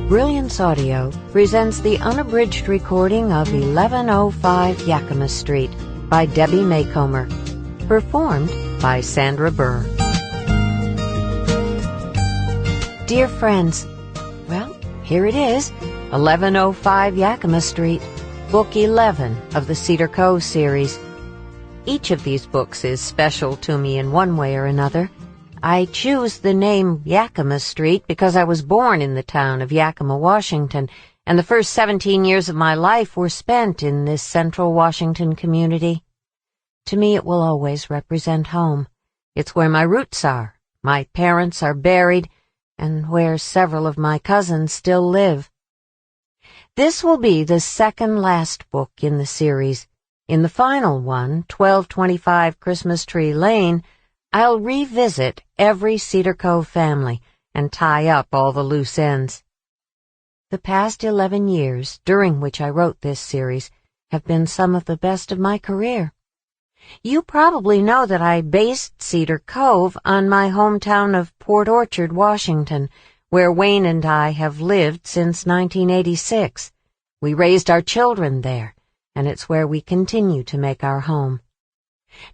Brilliance Audio presents the unabridged recording of 1105 Yakima Street by Debbie Macomber, performed by Sandra Burr. Dear friends, well, here it is, 1105 Yakima Street, Book 11 of the Cedar Cove series. Each of these books is special to me in one way or another. I choose the name Yakima Street because I was born in the town of Yakima, Washington, and the first 17 years of my life were spent in this central Washington community. To me, it will always represent home. It's where my roots are, my parents are buried, and where several of my cousins still live. This will be the second last book in the series. In the final one, 1225 Christmas Tree Lane, I'll revisit every Cedar Cove family and tie up all the loose ends. The past 11 years, during which I wrote this series, have been some of the best of my career. You probably know that I based Cedar Cove on my hometown of Port Orchard, Washington, where Wayne and I have lived since 1986. We raised our children there, and it's where we continue to make our home.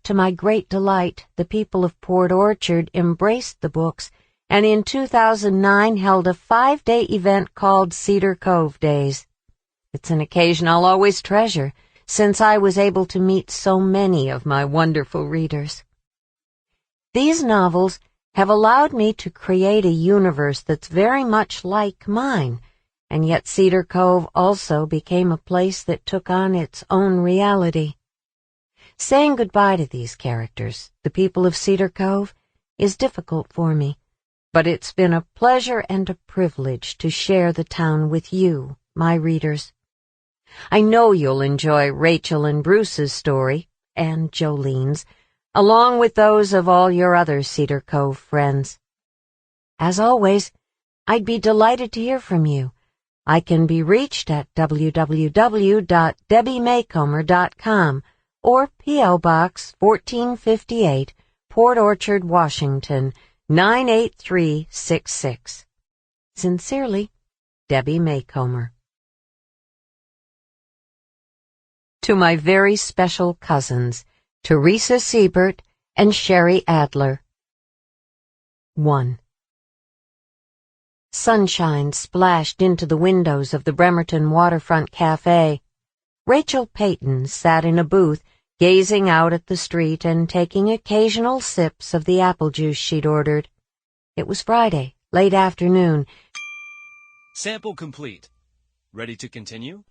To my great delight, the people of Port Orchard embraced the books, and in 2009 held a 5-day event called Cedar Cove Days. It's an occasion I'll always treasure, since I was able to meet so many of my wonderful readers. These novels have allowed me to create a universe that's very much like mine, and yet Cedar Cove also became a place that took on its own reality. Saying goodbye to these characters, the people of Cedar Cove, is difficult for me, but it's been a pleasure and a privilege to share the town with you, my readers. I know you'll enjoy Rachel and Bruce's story, and Jolene's, along with those of all your other Cedar Cove friends. As always, I'd be delighted to hear from you. I can be reached at www.debbiemacomber.com or P.O. Box 1458, Port Orchard, Washington, 98366. Sincerely, Debbie Macomber. To my very special cousins, Teresa Siebert and Sherry Adler. 1. Sunshine splashed into the windows of the Bremerton Waterfront Cafe. Rachel Peyton sat in a booth, gazing out at the street and taking occasional sips of the apple juice she'd ordered. It was Friday, late afternoon. Sample complete. Ready to continue?